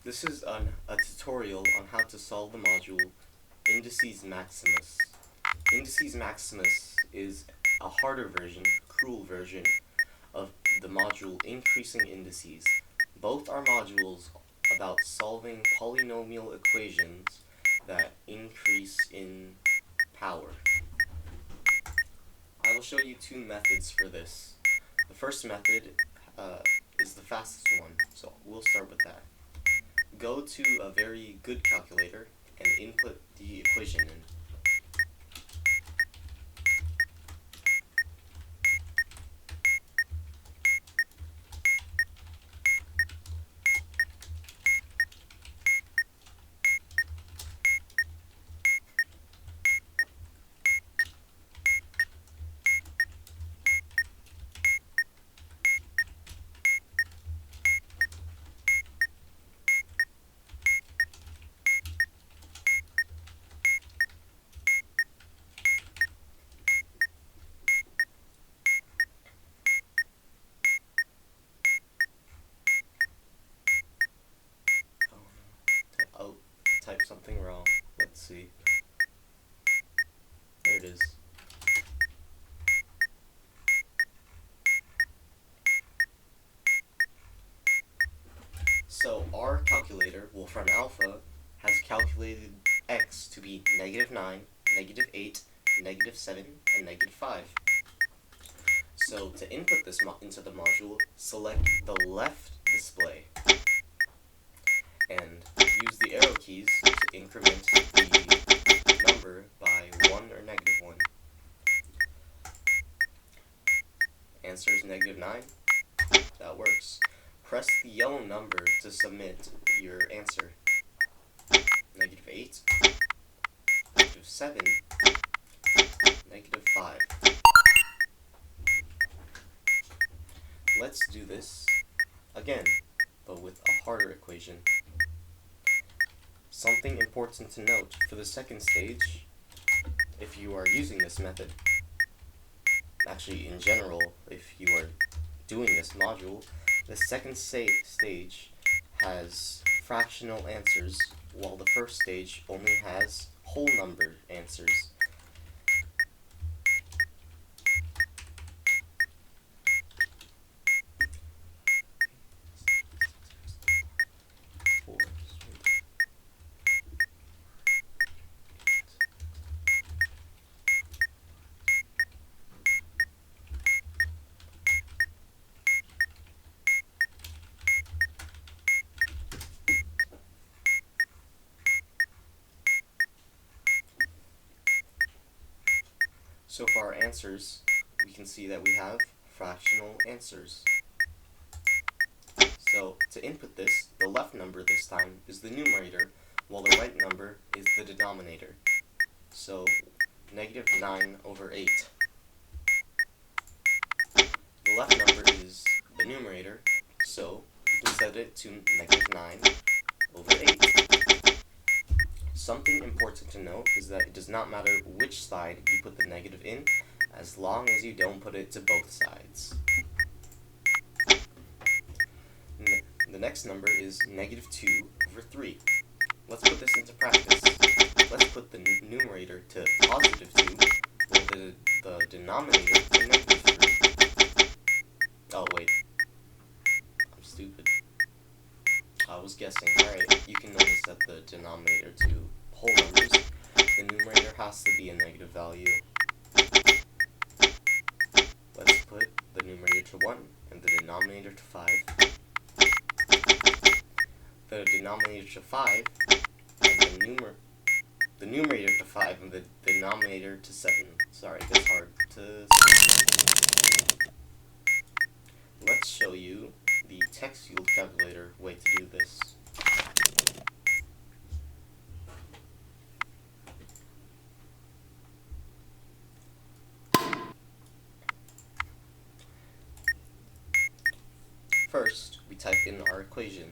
This is a tutorial on how to solve the module Indices Maximus. Indices Maximus is a harder version, cruel version, of the module Increasing Indices. Both are modules about solving polynomial equations that increase in power. I will show you two methods for this. The first method is the fastest one, so we'll start with that. Go to a very good calculator and input the equation in. Oh, type something wrong. Let's see. There it is. So our calculator, Wolfram Alpha, has calculated x to be -9, -8, -7, and -5. So to input this into the module, select the left display and use the arrow keys to increment the number by 1 or -1. Answer is -9. That works. Press the yellow number to submit your answer. -8, -7, -5. Let's do this again, but with a harder equation. Something important to note for the second stage, if you are using this method, actually in general, if you are doing this module, the second stage has fractional answers, while the first stage only has whole number answers. So for our answers, we can see that we have fractional answers. So to input this, the left number this time is the numerator, while the right number is the denominator. So -9/8. The left number is the numerator, so we set it to -9/8. Something important to note is that it does not matter which side you put the negative in, as long as you don't put it to both sides. The next number is -2/3. Let's put this into practice. Let's put the numerator to +2, while the denominator to -3. Oh wait, I'm stupid. I was guessing. Alright, you can notice that the denominator to whole numbers, the numerator has to be a negative value. Let's put the numerator to 1 and the denominator to 5. The denominator to 5 and the numerator to 5 and the denominator to 7. Sorry, that's hard to see. Let's show you the text field calculator way to do this. First, we type in our equation.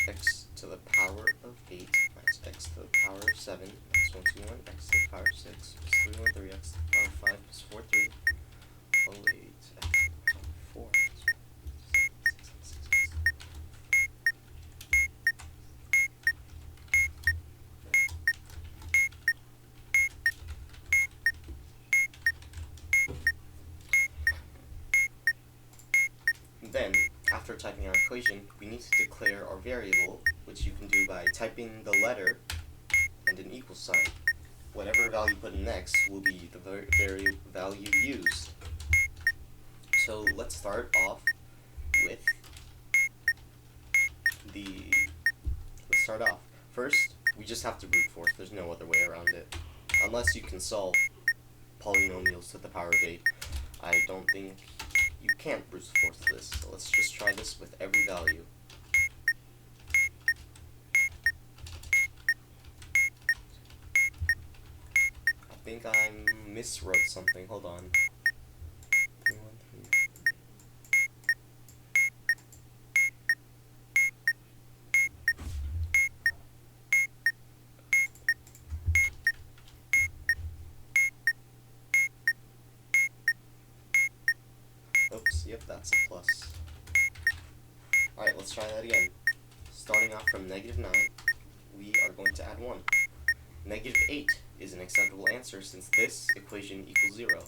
X to the power of 8 minus x to the power of 7 minus 121, x to the power of 6 plus 313, x to the power of 5 plus 43, 08, x to the power of 4 plus 1, 7, 6, 6, 6. Then, after typing our equation, we need to declare our variable, which you can do by typing the letter and an equal sign. Whatever value put in next will be the value used. So let's start off with First, we just have to brute force. There's no other way around it. Unless you can solve polynomials to the power of 8. I don't think you can't brute force this. So let's just try this with every value. I think I miswrote something. Hold on. Oops, yep, that's a plus. Alright, let's try that again. Starting off from -9, we are going to add 1. -8 is an acceptable answer since this equation equals 0.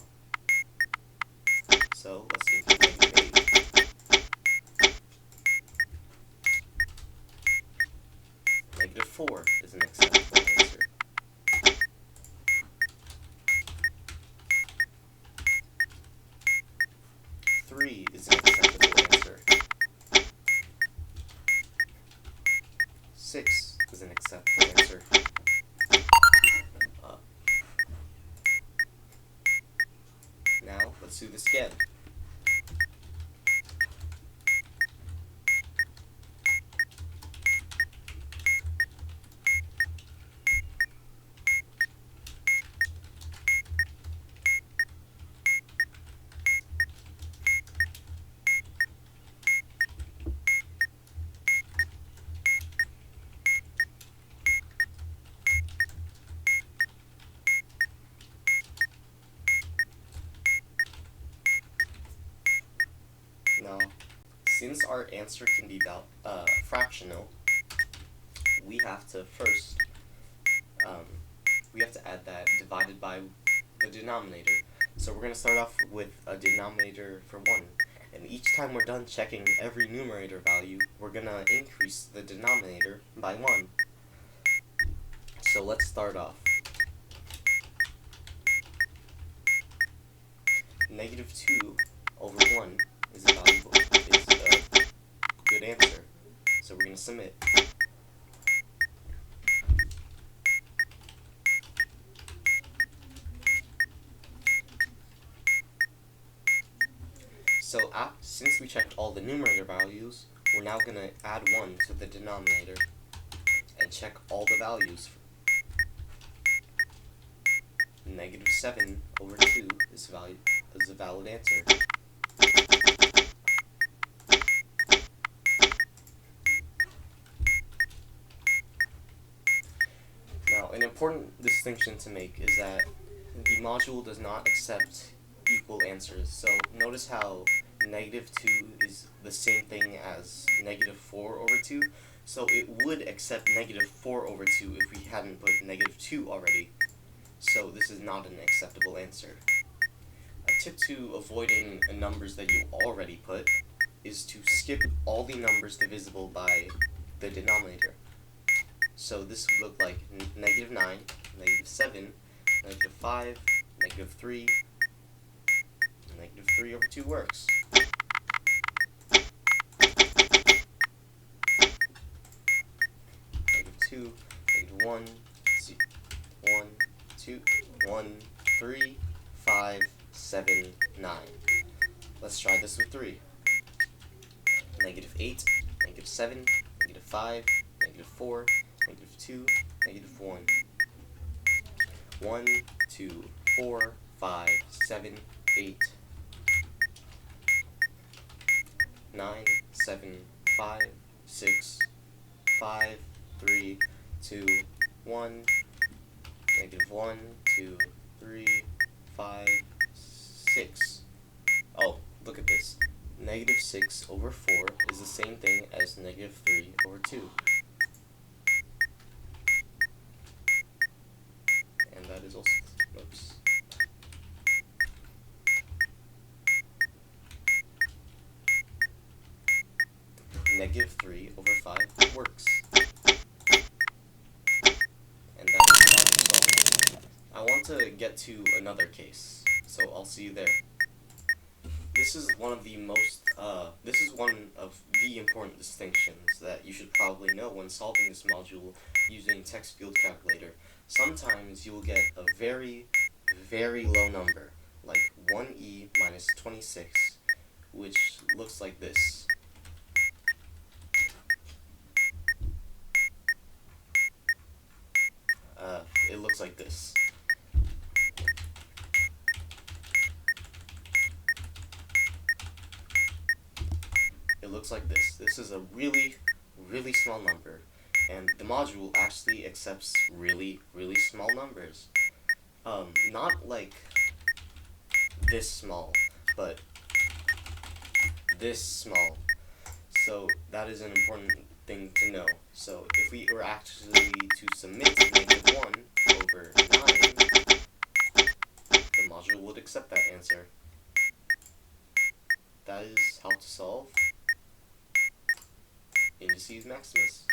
So let's include -8. -4 is an acceptable answer. 3 is an acceptable answer. 6 is an acceptable answer. Now, let's do this again. Now, since our answer can be fractional, we have to first add that divided by the denominator. So we're going to start off with a denominator for 1. And each time we're done checking every numerator value, we're going to increase the denominator by 1. So let's start off. -2 over 1 is a good answer. So we're going to submit. So since we checked all the numerator values, we're now going to add 1 to the denominator and check all the values. -7 over 2 is a valid answer. Now, an important distinction to make is that the module does not accept equal answers. So notice how -2 is the same thing as -4 over 2. So it would accept -4 over 2 if we hadn't put -2 already. So this is not an acceptable answer. A tip to avoiding numbers that you already put is to skip all the numbers divisible by the denominator. So this would look like -9, -7, -5, -3, -3 over 2 works. -2, -1, 1, 2, 1, 3, 5, 7, 9. Let's try this with 3. -8, -7, -5, -4, -2, -1. 1, 2, 4, 5, 7, 8, 9, 7, 5, 6, 5, 3, 2, 1, -1, 2, 3, 5, 6. Oh, look at this. -6 over 4 is the same thing as -3 over 2. And that is also, oops. negative 3 over 5 works. And that is how to solve. I want to get to another case, so I'll see you there. This is one of the important distinctions that you should probably know when solving this module using text field calculator. Sometimes you will get a very, very low number, like 1e minus 26, which looks like this. It looks like this. It looks like this. This is a really, really small number, and the module actually accepts really, really small numbers. Not like this small, but this small. So that is an important thing to know. So if we were actually to submit negative 1 over 9, the module would accept that answer. That is how to solve Indices Maximus.